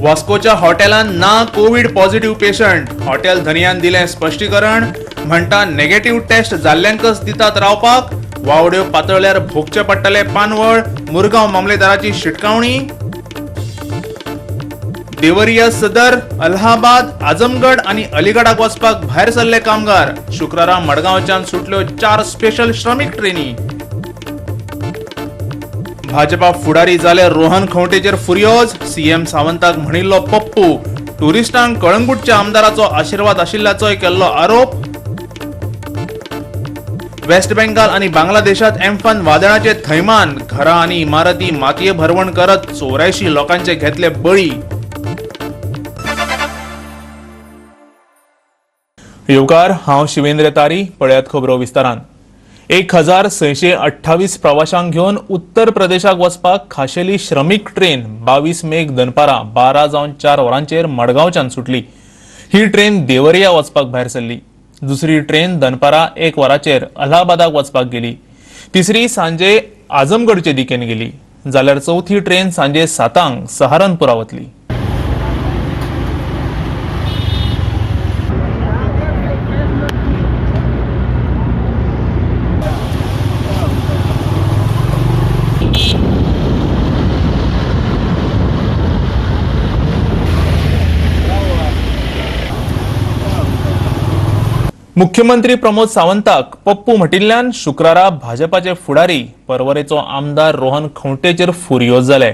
वास्कोच्या हॉटेलान ना Covid positive patient. Hotel धनियान दिले स्पष्टीकरण. म्हणटा नेगेटिव्ह टेस्ट जाल्ल्यांकच दितात रावपाक. वावड्यो पातळल्यार भोगचे पडटले पानवळ. मुरगांव मामलेदाराची शिटकावणी. देवरिया सदर, अलाहाबाद, आजमगड आणि अलीगडाक वचपाक भायर सरले कामगार. शुक्रारा मडगांवच्यान सुटल्यो 4 स्पेशल श्रमिक ट्रेनी. भाजपा फुडारी जाले रोहन खंवटेचेर फुर्योज. सीएम सावंताक म्हणिल्लो पप्पू. टुरिस्टांक कळंगूटच्या आमदाराचो आशीर्वाद आशिल्ल्याचोय केल्लो आरोप. वेस्ट बेंगाल आणि बांगलादेशात एम्फान वादळाचे थैमान. घरां आणि इमारती मातये भरवण करत 84 लोकांचे घेतले बळी. येवकार, हांव शिवेंद्र तारी. पळयात खबरो विस्तारान. 1628 प्रवाशांक घेवन उत्तर प्रदेशाक वचपाक खाशेली श्रमिक ट्रेन 22 मेक दनपारां 12 जावन 4 वरांचेर मडगांवच्यान सुटली. ही ट्रेन देवरिया वचपाक भायर सरली. दुसरी ट्रेन दनपारां 1 वरांचेर अलाहाबादाक वचपाक गेली. तिसरी सांजे आजमगडचे दिकेन गेली. जाल्यार चौथी ट्रेन सांजे 7 सहारनपुरा वतली. मुख्यमंत्री प्रमोद सावंताक पप्पू म्हटिल्ल्यान शुक्रारा भाजपाचे फुडारी परवरेचो आमदार रोहन खंवटेचेर फुर्योज जाले.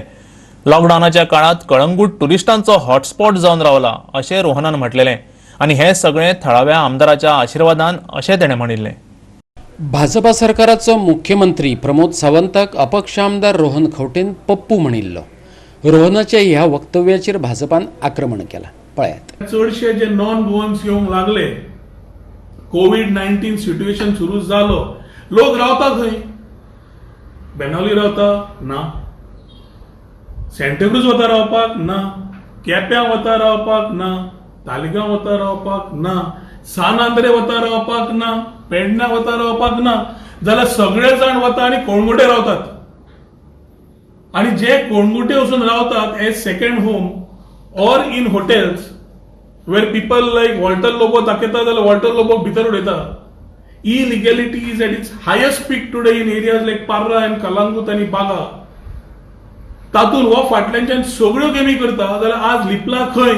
लॉकडाऊनाच्या काळात कळंगूट टुरिस्टांचो हॉटस्पॉट जावन रावला अशें रोहनान म्हटलेले. आणि हे सगळे थळाव्या आमदाराच्या आशीर्वादान अशें तेणें म्हणिल्ले. भाजपा सरकाराचो मुख्यमंत्री प्रमोद सावंताक अपक्ष आमदार रोहन खंवटेन पप्पू म्हणिल्लो. रोहनाच्या ह्या वक्तव्याचेर भाजपान आक्रमण केला. पळयात. चडशे जे नॉन गोवन्स येवंक लागले. कोविड-19 सिच्युएशन सुरू जालो. लोक रावता खंय? बेंगावली रावता ना. सेंटेक्रूज वता रावपाक ना. केप्यां वता रावपाक ना. तालिगांव वता रावपाक ना. सान आंद्रे वता रावपाक ना. पेडण्यां वता रावपाक ना. जाल्यार सगळे जाण वता आणि कोणगुटे रावतात. आणि जे कोणगुटे वचून रावतात as second home or in hotels where people like Walter Lobo दाखयता जाल्यार Walter Lobo भितर उडयता. Illegality is at its highest peak today in areas like Parra and Kalangut आणि बागा. तातून हो फाटल्याच्यान सगळ्यो गेमी करता जाल्यार आज लिपला खंय?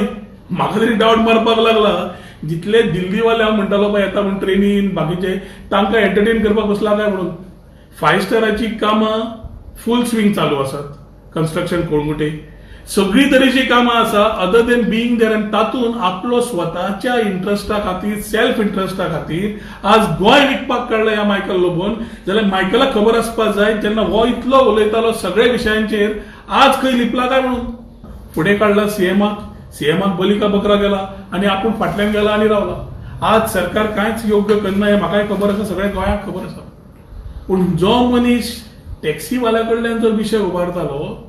म्हाका तरी डावट मारपाक लागला. जितले दिल्लीवाले हांव म्हणटालो पळय येता म्हणून ट्रेनीन बाकीचे तांकां एंटरटेन करपाक बसला काय म्हणून. 5 स्टाराची कामां फुल स्विंग चालू आसात. कन्स्ट्रक्शन कोणगुटे सगळी तरेची कामां आसा अदर देन बिईंग देर. आनी तातून आपलो स्वताच्या इंट्रस्टा खातीर सेल्फ इंट्रस्टा खातीर आज गोंय विकपाक काडला ह्या मायकल लोबोन. जाल्यार मायकलाक खबर आसपाक जाय जेन्ना हो इतलो उलयतालो सगळ्या विशयांचेर आज खंय लिपला काय म्हणून. फुडें काडला सीएमाक बलिका बकरा गेला आणि आपूण फाटल्यान गेला आणि रावला. आज सरकार कांयच योग्य करना हें म्हाकाय खबर आसा, सगळ्या गोंयाक खबर आसा. पूण जो मनीस टॅक्सीवाल्या कडल्यान जो विशय उबारतालो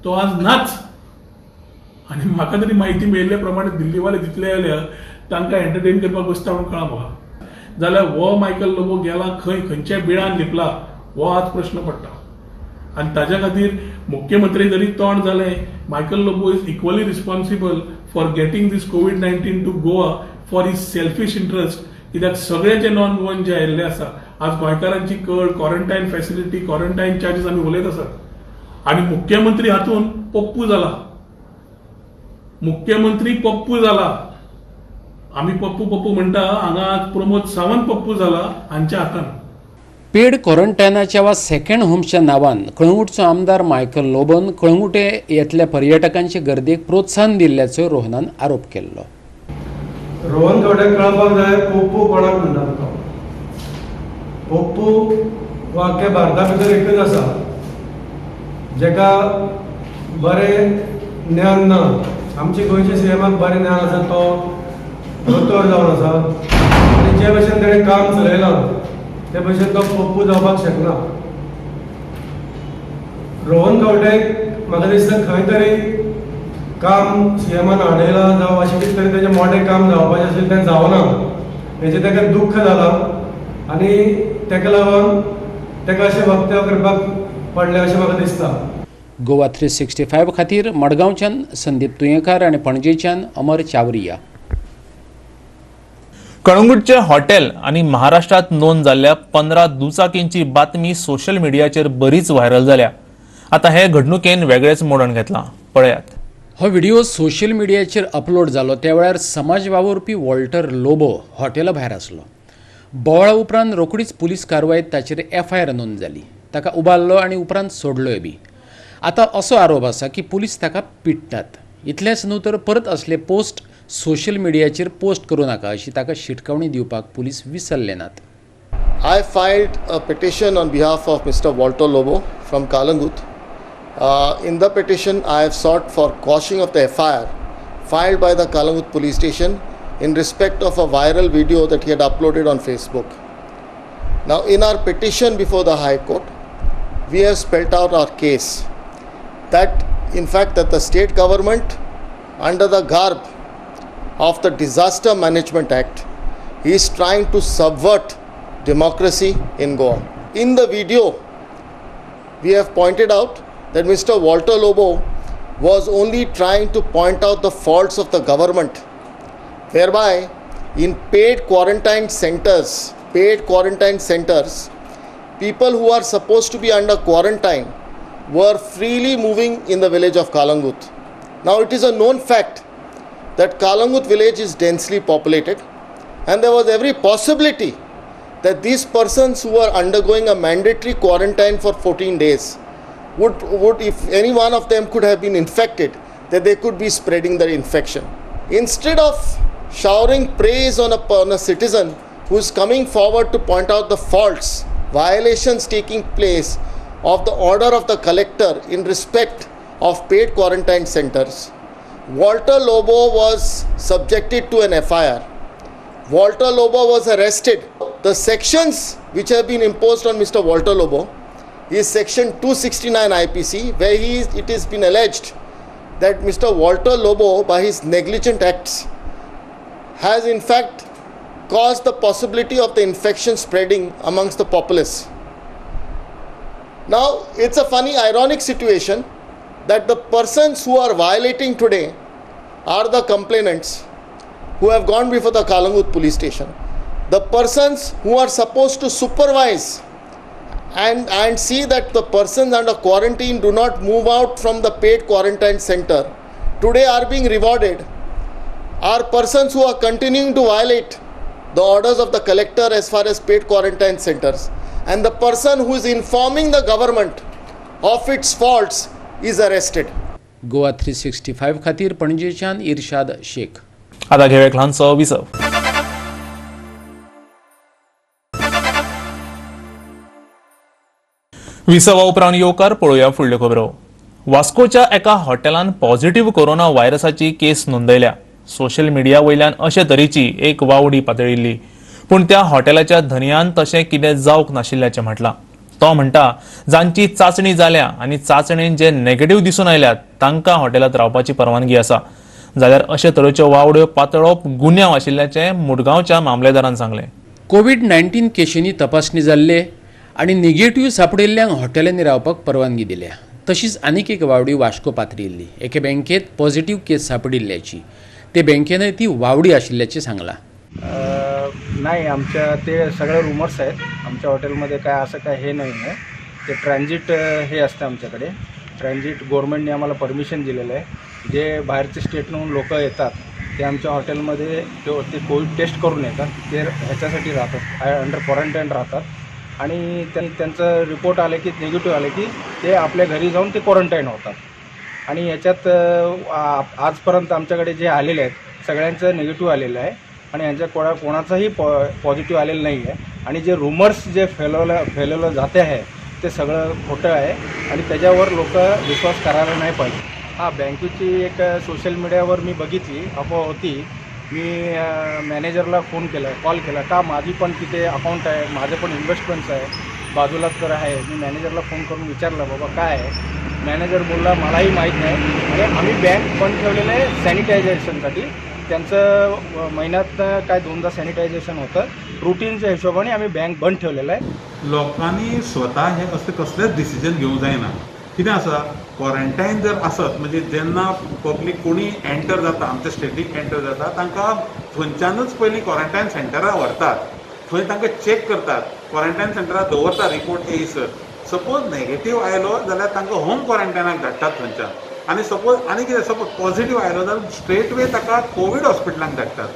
तो आज नाच. आणि म्हाका तरी माहिती मेळिल्ल्या प्रमाणे दिल्लीवाले जितले आयल्या तांकां एंटरटेन करपाक बसता म्हणून कळ्ळां म्हाका. जाल्यार हो मायकल लोबो गेला खंय, खंयच्या बिळान लिपला हो आज प्रश्न पडटा. आणि ताच्या खातीर मुख्यमंत्री जरी तोंड जालें, Michael Lobo is equally responsible for getting this कोविड-19 to Goa for his selfish interest. कित्याक सगळे जे नॉन गोवन जे आयिल्ले आसा आज गोंयकारांची कळ, क्वॉरंटायन फॅसिलिटी, क्वॉरंटायन चार्जीस आमी उलयत आसात. आणि मुख्यमंत्री हातून पप्पू झाला. मुख्यमंत्री पप्पू झाला. आम्ही पप्पू पप्पू म्हणटा, हांगा प्रमोद सावंत पप्पू झाला हांच्या हातान. पेड क्वॉरंटायनाच्या वा सेकंड होम्सच्या नांवान कळंगूटचो आमदार मायकल लोबोन कळंगुटे येतल्या पर्यटकांचे गर्देक प्रोत्साहन दिल्ल्याचो रोहनान आरोप केल्लो. रोहन खंवटेक कळपाक जाय पप्पू कोणाक म्हणटात तो. पप्पू हो आख्या भारता भितर एकच आसा जेका बरें ज्ञान ना. आमचे गोंयच्या सीएमाक बरें ज्ञान आसा तो दोतोर जावन आसा. आनी जे भशेन ताणें काम चलयलां ते भशेन तो पप्पू जावपाक शकना. रोहन खंवटेक म्हाका दिसता खंय तरी काम सीएमान हाडयलां जावं अशें कितें तरी तेजें मोठें काम जावपाचें आशिल्लें तें जावना. हेजें ताका दुख्ख जालां आनी ताका लागून ताका अशें वक्तव्य करपाक पडलें अशें म्हाका दिसता. गोवा 365 खातीर मडगांवच्यान संदीप तुयेंकार आनी पणजेच्यान अमर चावरिया. कळंगूटचे हॉटेल आणि महाराष्ट्रात नोंद जाल्ल्या 15 दुचाकींची बातमी सोशल मीडियाचेर बरीच व्हायरल जाल्या. आता हे घडणुकेन वेगळेच मोडण घेतलां. पळयात. हो व्हिडिओ सोशल मिडियाचेर अपलोड जालो त्या वेळार समाज वावुरपी वॉल्टर लोबो हॉटेला भायर आसलो. बोवाळा उपरांत रोखडीच पुलीस कारवायेत ताचेर FIR नोंद जाली. ताका उबारलो आनी उपरांत सोडलोय बी. आता असो आरोप आसा की पुलीस ताका पिट्टात. इतलेंच न्हू तर परत असले पोस्ट सोशल मिडियाचेर पोस्ट करूं नाका अशी ताका शिटकावणी दिवपाक पुलीस विसरले नात. I filed a petition on behalf of Mr. Walter Lobo from Kalangut. In the petition, I have sought for quashing of the FIR filed by the Kalangut police station in respect of a viral video that he had uploaded on Facebook. Now, in our petition before the High Court, we have spelt out our case that, in fact, that the state government, under the garb of the Disaster Management Act, is trying to subvert democracy in Goa. In the video, we have pointed out that Mr. Walter Lobo was only trying to point out the faults of the government, whereby in paid quarantine centers, people who are supposed to be under quarantine were freely moving in the village of Kalangut. Now, it is a known fact that Kalangut village is densely populated, and there was every possibility that these persons who are undergoing a mandatory quarantine for 14 days would, if any one of them could have been infected, that they could be spreading the infection. Instead of showering praise on a citizen who is coming forward to point out the faults, violations taking place of the order of the collector in respect of paid quarantine centers, Walter Lobo was subjected to an FIR. Walter Lobo was arrested. The sections which have been imposed on Mr. Walter Lobo is section 269 IPC, where it has been alleged that Mr. Walter Lobo, by his negligent acts, has in fact caused the possibility of the infection spreading amongst the populace. Now, it's a funny, ironic situation that the persons who are violating today are the complainants who have gone before the Kalangut police station. The persons who are supposed to supervise and see that the persons under quarantine do not move out from the paid quarantine center today are being rewarded are persons who are continuing to violate the orders of the collector as far as paid quarantine centers, and the person who is informing the government of its faults is arrested. Goa 365 खातीर पणजेच्यान इर्शाद शेख. आता घेऊया एक ल्हानसो विसव. विसवा उपरांत येवकार पळोवया फुडल्यो खबरो. वास्कोच्या एका हॉटेलान पॉझिटिव्ह कोरोना व्हायरसाची केस नोंदयल्या. सोशल मिडिया वयल्यान अशे तरेची एक वावडी पातळिल्ली, पूण त्या हॉटेलाच्या धनयान तशें कितें जावंक नाशिल्ल्याचें म्हटलां. तो म्हणटा जांची चाचणी जाल्या आनी चाचणेन जे नेगेटिव्ह दिसून आयल्यात तांकां हॉटेलांत रावपाची परवानगी आसा. जाल्यार अशे तरेच्यो वावड्यो पातळप गुन्यांव आशिल्ल्याचें मुडगांवच्या मामलेदारान सांगलें. कोविड-19 केशींनी तपासणी जाल्ले आनी नेगेटिव्ह सांपडिल्ल्यांक हॉटेलांनी रावपाक परवानगी दिल्या. तशीच आनीक एक वावडी वास्को पातळिल्ली. एके बँकेत पॉझिटिव्ह केस सापडिल्ल्याची, ते बँकेनंय ती वावडी आशिल्ल्याचें सांगलां. नाही, आमच्या ते सगळे रूमर्स आहेत. आमच्या हॉटेलमध्ये काय असं काय हे नाही आहे. ते ट्रान्झिट हे असतं आमच्याकडे. ट्रान्झिट गव्हर्नमेंटने आम्हाला परमिशन दिलेलं आहे. जे बाहेरचे स्टेटमधून लोक येतात ते आमच्या हॉटेलमध्ये ते कोविड टेस्ट करून येतात. ते ह्याच्यासाठी राहतात, अंडर क्वारंटाईन राहतात, आणि त्यांचं रिपोर्ट आले की निगेटिव्ह आले की ते आपल्या घरी जाऊन ते क्वारंटाईन होतात. आणि याच्यात आजपर्यंत आमच्याकडे जे आलेले आहेत सगळ्यांचं निगेटिव्ह आलेलं आहे आणि यांच्या कोणाचाही पॉझिटिव्ह आलेलं नाही आहे. आणि जे रूमर्स जे फैलवलं जाते आहे ते सगळं खोटं आहे आणि त्याच्यावर लोक विश्वास करायला नाही पाहिजे. हां, बँकेची एक सोशल मीडियावर मी बघितली, अफवा होती. मी मॅनेजरला कॉल केला का माझी पण तिथे अकाउंट आहे, माझे पण इन्व्हेस्टमेंट्स आहे, बाजूलाच तर आहे. मी मॅनेजरला फोन करून विचारलं बाबा काय आहे. मॅनेजर बोलला मलाही माहीत नाही. आणि आम्ही बँक बंद ठेवलेलं आहे सॅनिटायझेशनसाठी. त्यांचं महिन्यात काय 2दा सॅनिटायझेशन होतं. रुटीनच्या हिशोबाने आम्ही बँक बंद ठेवलेलं आहे. लोकांनी स्वतः हे कसलेच डिसिजन घेवंक जायना. कितें आसा क्वॉरंटायन जर आसत म्हणजे जेन्ना पब्लीक कोणी एंटर जाता आमच्या स्टेटीक एंटर जाता तांकां थंयच्यानूच पयलीं क्वॉरंटायन सेंटरार व्हरतात, थंय तांकां चॅक करतात, क्वॉरंटायन सेंटरार दवरतात रिपोर्ट येयसर. सपोज नेगेटीव आयलो जाल्यार तांकां होम क्वॉरंटायनाक धाडटात थंयच्यान, आनी सपोज आनी कितें सपोज पॉझिटीव आयलो जाल्यार स्ट्रेट वे ताका कोवीड हॉस्पिटलाक धाडटात,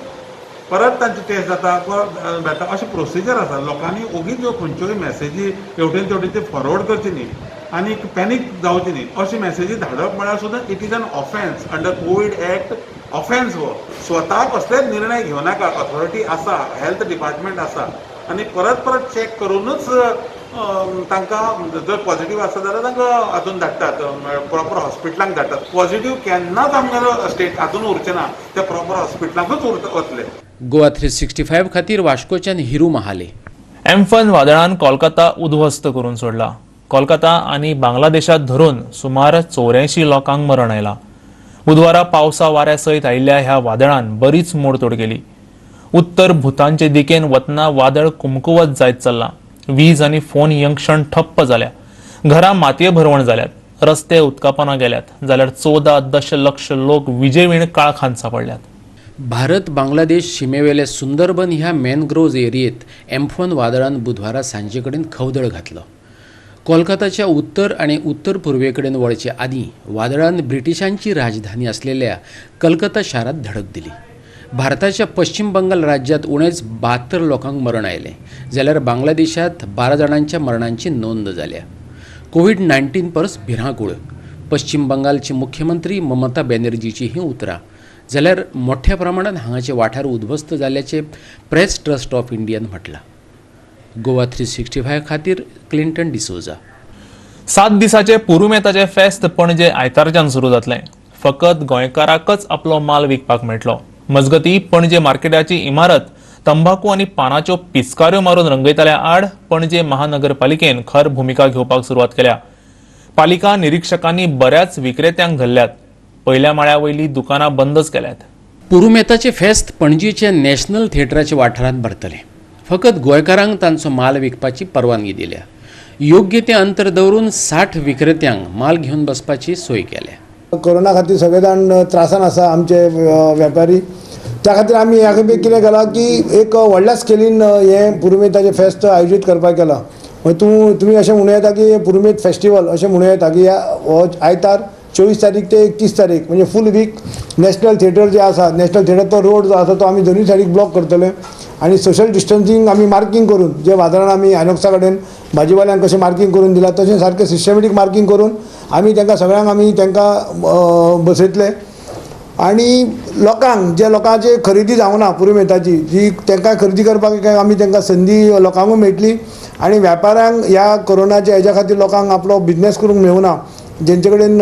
परत तांची टेस्ट जाता परत जाता. अशी प्रोसिजर आसा. लोकांनी ओगीच ह्यो खंयच्योय मेसेजी हेवटेन तेवटेन फॉरवर्ड करची न्ही आनी पॅनीक जावची न्ही. अशी मेसेजी धाडप म्हळ्यार सुद्दां it is an offence under Covid act. Offence हो स्वता कसलेच निर्णय घेवनाका. ऑथॉरिटी आसा, हेल्थ डिपार्टमेंट आसा आनी परत परत चॅक करूनच तांकां जर पॉझिटीव आसा जाल्यार तांकां हातून धाडटात, प्रॉपर हॉस्पिटलांक धाडटात. पॉझिटीव केन्नाच आमगेलो स्टेट हातून उरचे ना, ते प्रॉपर हॉस्पिटलांकूच वतले. गोवा 365 खातीर वास्कोच्यान हिरू महाले. एम्फन वादळान कोलकाता उद्ध्वस्त करून सोडला. कोलकाता आनी बांगलादेशात धरून सुमार 84 लोकांक मरण आयला. बुधवारा पावसा वाऱ्या सयत आयिल्ल्या ह्या वादळान बरीच मोडतोड केली. उत्तर भूतानचे दिकेन वतना वादळ कुमकुवत जायत चल्ला. वीज आनी फोन यंक्षण ठप्प जाल्या. घरां मातये भरवण जाल्यात. रस्ते उदकापाना गेल्यात जाल्यार 14 दशलक्ष लोक विजेवीण काळखांत सापडल्यात. भारत बांगलादेश शिमेवेले सुंदरबन ह्या मॅनग्रोव्ज एरियेत एम्फन वादळान बुधवारा सांजे कडेन खवदळ घातलो. कोलकाताच्या उत्तर आणि उत्तर पूर्वेकडेन वळचे आदीं वादळान ब्रिटिशांची राजधानी असलेल्या कलकत्ता शारात धडक दिली. भारताच्या पश्चिम बंगाल राज्यात उणेच 72 लोकांक मरण आयले जाल्यार बांगलादेशात 12 जाणांच्या मरणांची नोंद जाल्या. कोविड-19 परस भिरांकूळ. पश्चिम बंगालचे मुख्यमंत्री ममता बॅनर्जीची ही उतरां जाल्यार मोठ्या प्रमाणात हांगाचे वाठार उद्ध्वस्त जाल्ल्याचे press trust of Indian म्हटलां. Goa 365 खातीर क्लिंटन डिसोजा. 7 दिसाचे पुरुमेताचे फेस्त पणजे आयतारच्यान सुरू जातले. फकत गोंयकाराकच आपलो माल विकपाक मेळटलो. मजगती पणजे मार्केटाची इमारत तंबाखू आनी पानाच्यो पिचकाऱ्यो मारून रंगयताल्या आड पणजे महानगरपालिकेन खर भुमिका घेवपाक सुरवात केल्या. पालिका निरीक्षकांनी बऱ्याच विक्रेत्यांक धरल्यात. पहिल्या माळ्या वयली दुकानां बंदच केल्यात. पुरुमेताचे फेस्त पणजेच्या नॅशनल थिएटराच्या वाठारांत भरतले. फकत गोंयकारांक तांचो माल विकपाची परवानगी दिल्या. योग्य ते अंतर दवरून 60 विक्रेत्यांक माल घेवन बसपाची सोय केल्या. कोरोना खातीर सगळे जाण त्रासान आसा आमचे वेपारी. त्या खातीर आमी ह्या खेपे कितें केलां की एक व्हडल्या स्केलीन हें पुरुमेताचें फेस्त आयोजीत करपाक केलां. तुमी अशें म्हणूं येता की पुरुमेत फेस्टिवल अशें म्हणूं येता की हो आयतार 24 तारीख ते 31 तारीख म्हणजे फूल वीक नॅशनल थिएटर जे आसा, नॅशनल थिएटर तो रोड जो आसा तो आमी दोनूय सायडीक ब्लॉक करतले आनी सोशल डिस्टन्सींग आमी मार्कींग करून जे वाठारान आमी आयनॉक्सा कडेन भाजीवाल्यांक कशें मार्कींग करून दिलां तशें सारकें सिस्टमॅटीक मार्कींग करून आमी तांकां सगळ्यांक आमी तांकां बसयतले. आनी लोकांक जे लोकांची खरेदी जावना पुरुमेताची जी तांकां खरेदी करपाक आमी तांकां संदी लोकांकूय मेळटली आनी वेपाऱ्यांक ह्या कोरोनाच्या हेज्या खातीर लोकांक आपलो बिजनेस करूंक मेळूना. जेंचे कडेन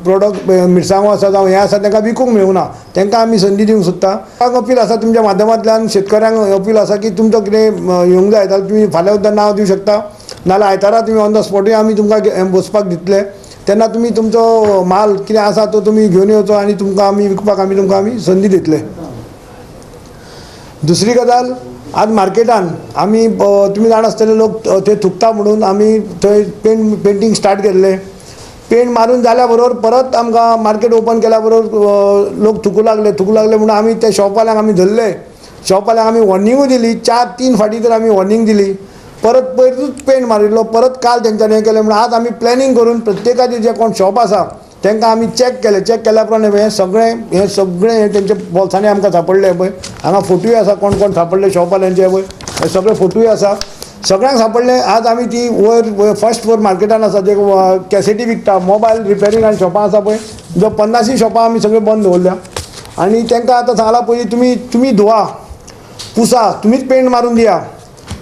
प्रोडक्ट मिरसांगो आसा जावं हें आसा तांकां विकूंक मेळूना तांकां आमी संदी दिवंक सोदता. अपील आसा तुमच्या माध्यमांतल्यान शेतकऱ्यांक अपील आसा की तुमचो कितें येवंक जाय जाल्यार तुमी फाल्यां सुद्दां नांव दिवंक शकता नाल्यार आयतारा तुमी ऑन द स्पॉटूय आमी तुमकां बसपाक दितले. तेन्ना तुमी तुमचो माल कितें आसा तो तुमी घेवन येवचो आनी तुमकां आमी विकपाक तुमकां आमी संदी दितले. दुसरी गजाल आज मार्केटान आमी तुमी जाण आसतले लोक थंय थुकता म्हणून आमी थंय पेंटींग स्टार्ट केल्लें. पेंट मारून जाल्या बरोबर परत आमकां मार्केट ओपन केल्या बरोबर लोक थुकूंक लागले म्हणून आमी त्या शॉपवाल्यांक आमी धरले. शॉपवाल्यांक आमी वॉर्निंगूय दिली. 4-3 फाटीं तर आमी वॉर्निंग दिली. परत पयरूच पेंट मारिल्लो. परत काल तेंच्यांनी हें केलें म्हणून आज आमी प्लॅनिंग करून प्रत्येकाचे जे कोण शॉप आसा तांकां आमी चॅक केल्या प्रमाणे हें सगळें तेंचे बोल्सांनी आमकां सापडले पळय. हांगा फोटूय आसा कोण कोण सापडले शॉपवाल्यांचे पळय हे सगळे फोटूय आसा. सगळ्यांक सापडले. आज आमी ती वयर फर्स्ट फ्लोर मार्केटान आसा जे कॅसेटी विकता मोबायल रिपेरींग आनी शॉपां आसा पळय जो 50 शॉपां आमी सगळे बंद दवरल्या आनी तांकां आतां सांगलां पयलीं तुमी धुवा पुसा तुमीच पेंट मारून दिया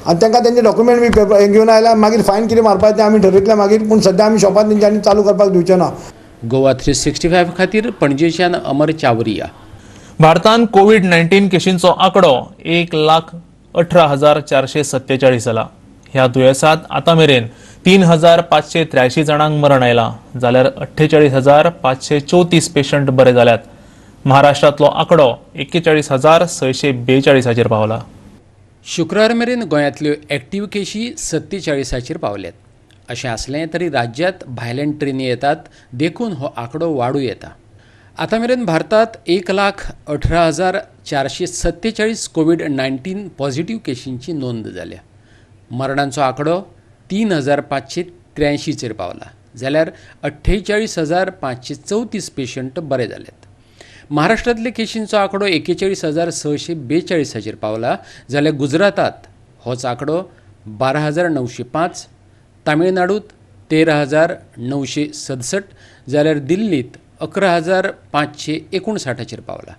आनी तांकां तेंचे डॉक्युमेंट बी पेपर घेवन आयल्यार मागीर फायन कितें मारपाचें तें आमी ठरयतलें मागीर. पूण सद्या आमी शॉपां तेंच्यांनी चालू करपाक दिवचें ना. गोवा 365 खातीर पणजेच्यान अमर चावरिया. भारतान कोविड-19 केशींचो आंकडो 1,18,447 जाला. ह्या दुयेंसात आतां मेरेन 3,583 जाणांक मरण आयलां जाल्यार 48,534 पेशंट बरे जाल्यात. महाराष्ट्रांतलो आंकडो 41,642 पावला. शुक्रार मेरेन गोंयांतल्यो एक्टीव केशी 47 पावल्यात. अशें आसलें तरी राज्यांत भायल्यान ट्रेनी येतात देखून हो आंकडो वाडूं येता. आतां मेरेन भारतांत 1,18,447 कोविड-19 पॉझिटिव्ह केशींची नोंद जाल्या. मरणांचो आंकडो 3,583 पावला, जाल्यार 48,534 पेशंट बरे जाल्यात. महाराष्ट्रांतल्या केशींचो आंकडो 41,642 पावला, जाल्यार गुजरातात होच आंकडो 12,905, तामिळनाडूत 13,967, जाल्यार दिल्लीत 11,559 पावला.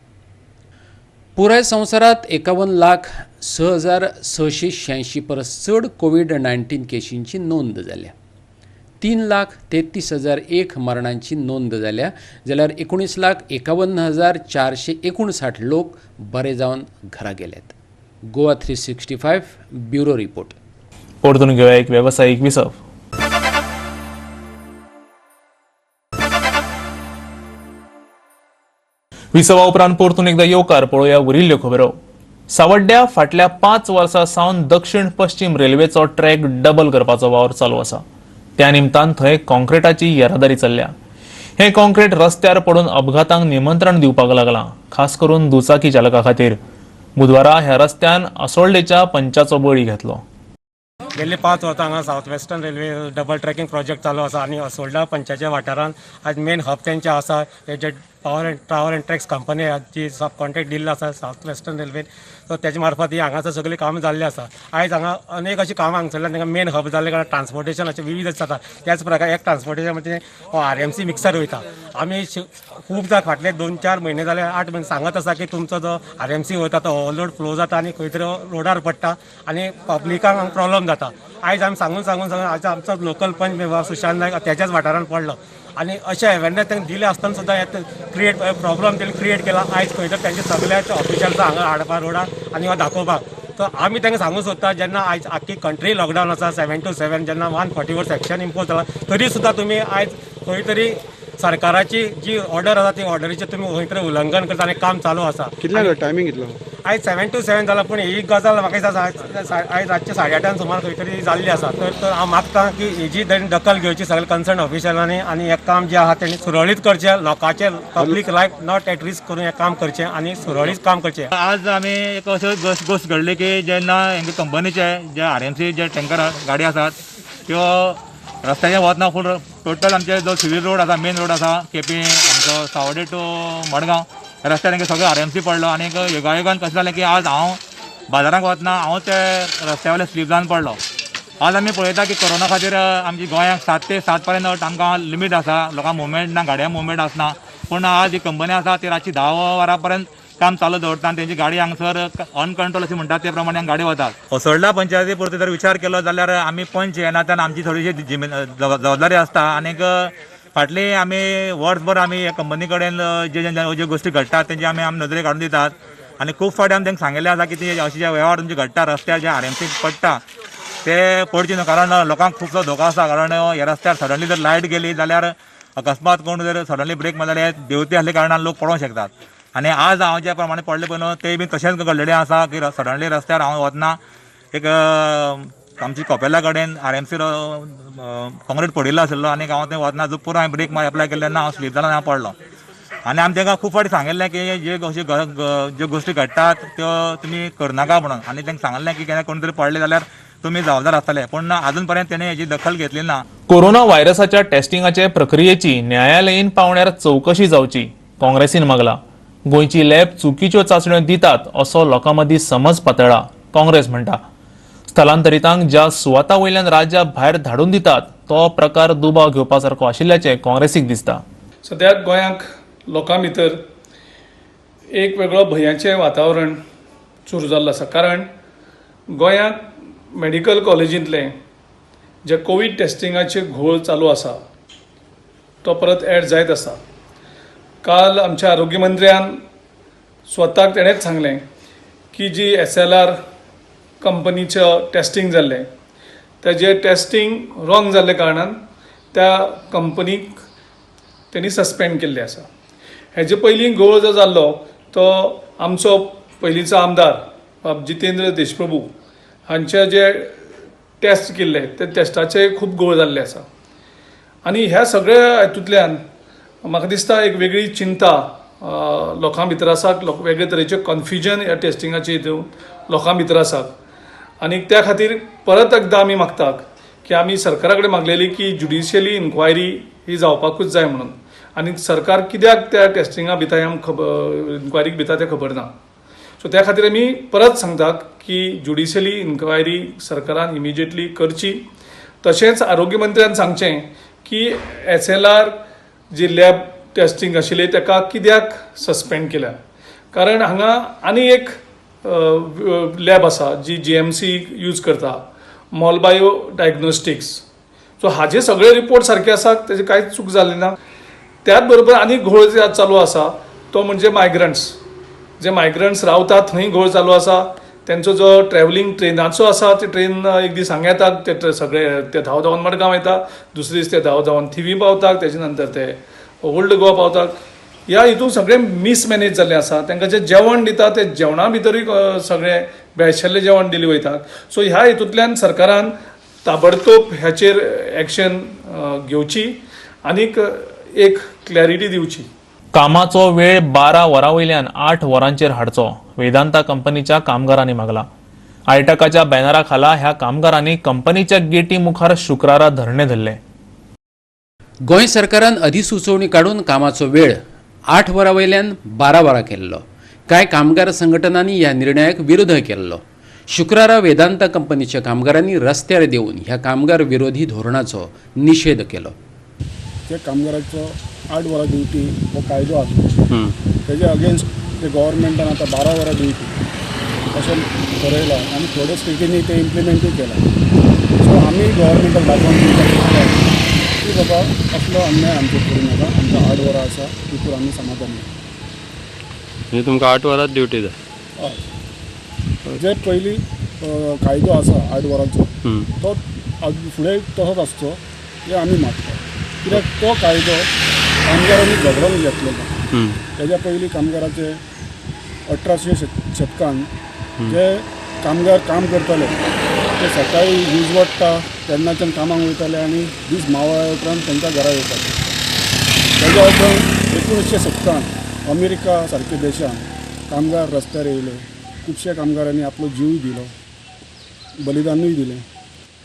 पुराय संवसारांत 51,06,686 परस चड कोविड-19 केशींची नोंद जाल्या. 3,33,001 मरणांची नोंद जाल्या, जाल्यार 19,51,459 लोक बरे जावन घरा गेल्यात. Goa 365 bureau report. परतून घेऊया एक व्यावसायिक विसव. विसवा उपरांत परतून एकदा येवकार पळोवया उरिल्ल्यो खबरो. सावड्ड्या फाटल्या 5 वर्सां सावन दक्षिण पश्चिम रेल्वेचो ट्रॅक डबल करपाचो वावर चालू आसा. त्या निमतान थंय कॉन्क्रिटाची येरादारी चल्ल्या. हे कॉन्क्रीट रस्त्यार पडून अपघातांक निमंत्रण दिवपाक लागलां, खास करून दुचाकी चालकां खातीर. बुधवारा ह्या रस्त्यान असोल्डेच्या पंचाचो बळी घेतलो. गेल्ली 5 वर्सां हांगा south western railway double tracking project चालू आसा आनी असोल्डा पंचाच्या वाठारांत आज मेन हब तेंचे आसा. हे जे ट्रावल एंड ट्रॅक्स कंपनी जी सब कॉन्ट्रॅक्ट दिल्लो आसा सावथ वेस्टर्न रेल्वेन, सो तेजे मार्फत ही हांगासर सगळीं कामां जाल्ली आसा. आयज हांगा अनेक अशी कामां हांगसरल्यान तांकां मेन हब जाल्ले कारण ट्रान्सपोर्टेशनाचे विविध जाता. त्याच प्रकार एक ट्रान्सपोर्टेशन म्हणजे RMC मिक्सर वयता. आमी खूब फाटले 2-4 म्हयने जाले 8 म्हयने सांगत आसा की तुमचो जो RMC वयता तो ओव्हरलोड फ्लो जाता आनी खंय तरी रोडार पडटा आनी पब्लिकांक हांगा प्रॉब्लम जाता. आयज आमी सांगून आज आमचो लोकल पंच मेंबर सुशांत नायक त्याच्याच वाठारांत पडलो आनी अशें अवेरनेस तांकां दिले आसतना सुद्दां क्रिएट प्रॉब्लम तेणी क्रिएट केला. आयज खंय तर तेंचे सगळ्याच ऑफिशल्स हांगा हाडपा रोडार आनी हो दाखोवपाक. तर आमी तांकां सांगूंक सोदता जेन्ना आयज आख्खी कंट्री लॉकडावन आसा 7 to 7 जेन्ना 144 सेक्शन इम्पोज जाला तरी सुद्दां तुमी आयज खंय तरी सरकाराची जी ऑर्डर आसा ती ऑर्डरीचें तुमी खंय तरी उल्लंघन करता आनी काम चालू आसा. कितल्या टायमींग कितलो? आयज 7 to 7 जाला पूण ही गजाल म्हाका दिसता आयज रातचे 8:30 सुमार खंय तरी जाल्ली आसा. तर हांव मागतां की हेजी तेणी दखल घेवची सगळे कन्सर्न ऑफिशलांनी आनी हें काम जें आहा तेणी सुरळीत करचें. लोकांचें public life not at risk करून हें काम करचें आनी सुरळीत काम करचें. आज आमी एक अशें गोश्ट घडली की जेन्ना हेंगे कंपनीचे जे RMC जे टँकर गाडी आसात त्यो रस्त्याचेर वतना फूल टोटल आमचे जो सिव्हील रोड आसा मेन रोड आसा केपी आमचो सावड्डे टू मडगांव रस्त्यार तांकां सगळो RMC पडलो. आनी योगायोगान कशें जालें की आज हांव बाजाराक वतना हांव ते रस्त्या वयले स्लीप जावन पडलो. आज आमी पळयता की कोरोना खातीर आमची गोंयांक 7 ते 7 पर्यंत आमकां लिमीट आसा, लोकांक मुवमेंट ना, गाडया मुवमेंट आसना. पूण आज ही कंपनी आसा ती रातची 10 वरां पर्यंत काम चालू दवरता आनी तेंची गाडी हांगसर अनकंट्रोल अशें म्हणटात ते प्रमाणे गाडी वतात. असोल्डा पंचायती परती जर विचार केलो जाल्यार आमी पंच येनाच्यान आमची थोडीशी जबाबदारी आसता. आनीक फाटली आमी वर्सभर आमी ह्या कंपनी कडेन जे गोश्टी घडटात तेंची आमी नदरेक हाडून दितात. आनी खूब फावटी आमी तांकां सांगिल्लें आसा की ती अशें जे वेव्हार तुमचे घडटा रस्त्यार जे RMC पडटा ते पडचे न्हू. कारण लोकांक खुबसो धोको आसा. कारण ह्या रस्त्यार सडनली जर लायट गेली जाल्यार अकस्मात कोण जर सडनली ब्रेक मारले देंवती आसले कारणान लोक पडोंक शकतात. आनी आज हांव ज्या प्रमाणे पडले पळय न्हू ते बी तशेंच घडलेलें आसा की सडनली रस्त्यार हांव वतना एक आमची कपेला कडेन RMC काँक्रीट पडिल्लो आशिल्लो आनी हांव थंय वतना जो पुरो हांवें ब्रेक एप्लाय केले तेन्ना हांव स्लीप जालो आनी हांव पडलो. आनी आमी तांकां खूब फावटी सांगिल्लें की ज्यो गोश्टी घडटात त्यो तुमी करनाका म्हणून. आनी तांकां सांगिल्लें की केन्ना कोण तरी पडले जाल्यार तुमी जबाबदार आसतले. पूण अजून पर्यंत तेणी हेची दखल घेतली ना. कोरोना व्हायरसाच्या टेस्टिंगाचे प्रक्रियेची न्यायालयीन पावण्यार चवकशी जावची काँग्रेसीन मागला. गोंयची लॅब चुकीच्यो चाचण्यो दितात असो लोकां मदीं समज पातळ्ळा, काँग्रेस म्हणटा. स्थलांतरितांक ज्या सुवाता वयल्यान राज्या भायर धाडून दितात तो प्रकार दुबाव घेवपासारको आशिल्ल्याचें काँग्रेसीक दिसता. सद्याक गोंयांक लोकां भितर एक वेगळो भंयाचें वातावरण सुरू जाल्लो आसा. कारण गोंयांत मेडिकल कॉलेजींतले जे कोवीड टेस्टिंगाचे घोळ चालू आसा तो परत एड जायत आसा. काल आमच्या आरोग्य मंत्र्यान स्वताक तेणेंच सांगलें की जी SLR कंपनीचें टेस्टिंग जाल्लें तेजें टेस्टिंग रॉंग जाल्ले कारणान त्या कंपनीक तेणी सस्पेंड केल्ले आसा. हेजे पयलीं घोळ जो जाल्लो तो आमचो पयलींचो आमदार जितेंद्र देशप्रभू हांचे जे टेस्ट केल्ले ते टेस्टाचे खूब घोळ जाल्ले आसा आनी ह्या सगळ्या हातूंतल्यान म्हाका दिसता एक वेगळी चिंता लोकां भितर आसा वेगळे तरेचे कन्फ्युजन ह्या टेस्टिंगाचे हितून लोकां भितर आसा आनी त्या खातीर परत एकदां आमी मागतात की आमी सरकारा कडेन मागलेली की ज्युडिशियली इन्क्वायरी ही जावपाकूच जाय म्हणून आनी सरकार कित्याक त्या टेस्टिंगा भितर इन्क्वायरीक भिता तें खबर ना सो त्या खातीर आमी परत सांगतात की ज्युडिशियली इन्क्वायरी सरकारान इमिजिएटली करची तशेंच आरोग्य मंत्र्यान सांगचें की SLR जी लॅब टेस्टिंग आशिल्ली ताका कित्याक सस्पेंड केल्या कारण हांगा आनी एक लॅब आसा जी GMC यूज करता मॉलबायो डायग्नोस्टिक्स सो हाजे सगळे रिपोर्ट सारके आसात तेजे कांयच चूक जाल्ली ना त्याच बरोबर आनी घोळ जे चालू आसा तो म्हणजे मायग्रंट्स जे मायग्रंट्स रावतात थंय घोळ चालू आसा तेंचो जो ट्रॅव्हलिंग ट्रेनाचो आसा ते ट्रेन एक दीस हांगा येतात ते सगळे ते धांवन मडगांव येता दुसरे दीस ते धांवन थिवी पावतात तेजे नंतर ते ओल्ड गोवा पावतात ह्या हितून सगळें मिसमॅनेज जाल्लें आसा तांकां जें जेवण दिता ते जेवणा भितरूय सगळें भेळशेल्लें जेवण दिलें वयता सो ह्या हितूंतल्यान सरकारान ताबडतोब ह्याचेर एक्शन घेवची आनीक एक क्लॅरिटी दिवची कामाचो वेळ 12 वरां वयल्यान 8 वरांचेर हाडचो वेदांता कंपनीच्या कामगारांनी मागला आयटकाच्या बॅनरा खाला ह्या कामगारांनी कंपनीच्या गेटी मुखार शुक्रारा धरणे धरले गोंय सरकारान अधिसुचोवणी काडून कामाचो वेळ 8 वरां वयल्यान 12 वरां केल्लो कांय कामगार संघटनांनी ह्या निर्णयाक विरोध केल्लो शुक्रारा वेदांता कंपनीच्या कामगारांनी रस्त्यार देऊन ह्या कामगार विरोधी धोरणाचो निषेध केलो त्या कामगारांचो 8 वरां ड्युटी हो कायदो आसा तेजे अगेन्स्ट ते गव्हर्मेंटान आतां 12 वरां ड्युटी अशें ठरयलां आनी थोड्या स्टेटींनी ते इम्प्लिमेंटूय केलां सो आमी गव्हर्मेंटाक दाखोवन दिवपाक की बाबा असलो अन्याय आमचे करूं नाका आमकां 8 वरां आसा तितूर आमी समाधान म्हणजे तुमकां 8 वरांच ड्युटी जाय हय जे पयलीं कायदो आसा 8 वरांचो तो फुडें तसोच आसचो हे आमी मागता कित्याक तो कायदो कामगारांनी झगडून घेतलेलो तेज्या पयलीं कामगाराचे 1800 शतकान जे कामगार काम करताले ते सकाळी वीज वट्टा तेन्नाच्यान कामाक वयताले आनी दीस मावळ्या उपरांत तांच्या घरा येताले तेज्या उपरांत 1970 अमेरिका सारके देशान कामगार रस्त्यार येयले खुबशे कामगारांनी आपलो जीव दिलो बलिदानूय दिलें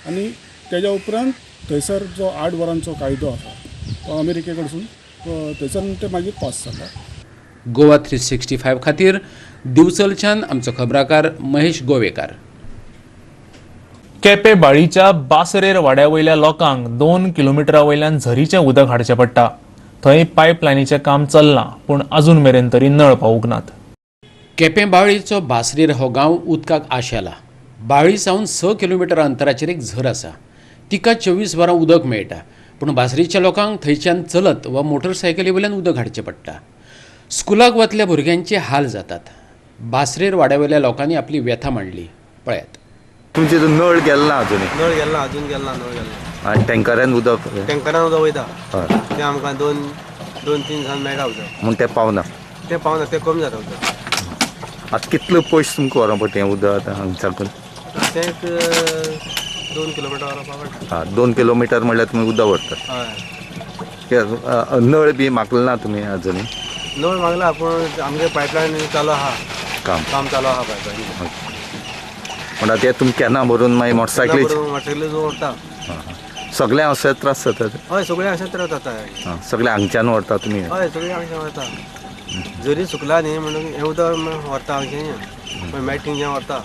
आनी तेज्या उपरांत थंयसर जो 8 वरांचो कायदो आसा तो अमेरिके कडसून थंयसर ते मागीर पास जाता गोवा 365 खातीर दिवचलच्यान आमचो खबराकार महेश गोवेकार केपें बाळीच्या बासरेर वाड्या वयल्या लोकांक 2 किलोमिटरा वयल्यान झरीचें उदक हाडचें पडटा थंय पायपलायनीचें काम चल्लां पूण अजून मेरेन तरी नळ पावूंक नात केपें बाळीचो बासरेर हो गांव उदकाक आशेला बाळी सावन 6 किलोमिटर अंतराचेर एक झर आसा तिका 24 वरां उदक मेळटा पूण बासरीच्या लोकांक थंयच्यान चलत वा मोटरसायकली वयल्यान उदक हाडचें पडटा स्कुलाक वतल्या भुरग्यांचे हाल जातात बासरेर वाड्यावयल्या लोकांनी आपली व्यथा मांडली पळयात तुमचे नळ गेला ना अजून नळ गेला अजून गेला नळ गेला आणि टँकरान उदक वयता हय ते आमकां 2-3 दिसान मेळटा उदक म्हूण ते पावना ते कमी जाता उदक आतां कितलो पयस तुमकां व्हरों पडटा हें उदक आतां हांगा साकून ते 2 किलोमिटर व्हरपा पडटा 2 किलोमिटर म्हणल्यार तुमी उदक व्हरतात हय नळ बी मागलो ना तुमी अजुनूय नळ मागला पूण आमगे पायपलायन चालू आहा काम चालू आहा पायपलायन पूण आतां तुमी केन्ना भरून मागीर मोटरसायकली जो व्हरता सगळ्यांक अशे त्रास जातात हय सगळे अशें त्रास जाता सगळे हांगच्यान व्हरता तुमी हय सगळे हांगच्यान व्हरता जरी सुकला न्ही म्हणून हें उदक व्हरता हांगचें मेळटा थिंगच्यान व्हरता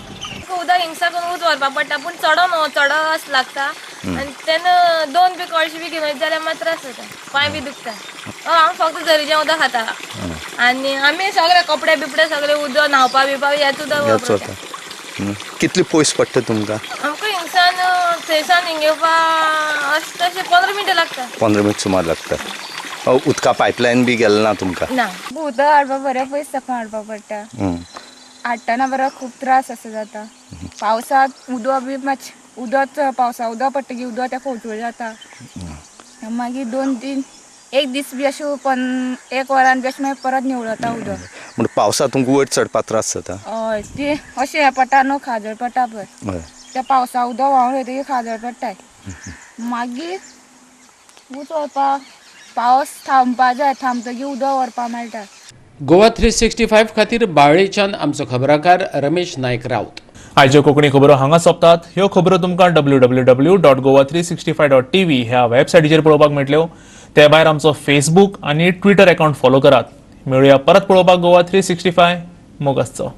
उदक हिंगसा करून उच व्हरपाक पडटा पूण चडस लागता आनी तेन्ना 2 बी कळशी बी घेवन वयता जाल्यार मात त्रास जाता पांय बी दुखता हांव फक्त झरीचें उदक खाता आनी आमी सगळे कपडे बिपडे सगळे उदक न्हावपा बिवपा हेच उदक वापरता कितले पयस पडटा तुमकां आमकां हिंगसान थंयसान हिंग येवपा तशें 15 मिनटां लागता 15 मिनट सुमार लागता उदका पायपलायन बी गेलें ना तुमकां ना उदक हाडपा बरें पयस साकून हाडपा पडटा हाडटना बरो खूब त्रास असो जाता पावसांत उदक बी मातशें उदक पावसा उदक पडटकीर उदक तेका उटूळ जाता मागीर 2-3 एक दीस बी अशें 1 वरान बी अशें मागीर परत निवळता उदक पूण पावसांत तुमकां वयर चडपा त्रास जाता हय ती अशें हें पडटा न्हू खाजळ पडटा पळय त्या पावसा उदक व्हांवन वयतकीर खाजळ पडटाय मागीर ऊस व्हरपा पावस थांबपा जाय थांबतकीर उदक व्हरपा मेळटा. गोवा 365 खातीर बाळ्ळेच्यान आमचो खबराकार रमेश नायक रावत. आयच्यो कोंकणी खबरो हांगा सोंपतात. ह्यो खबरो तुमकां www.goa365.tv ह्या वेबसायटीचेर पळोवपाक मेळटल्यो. ते भायर आमचो फेसबूक आनी ट्विटर अकाउंट फॉलो करात. मेळुया परत पळोवपाक गोवा 365 मोग आसचो.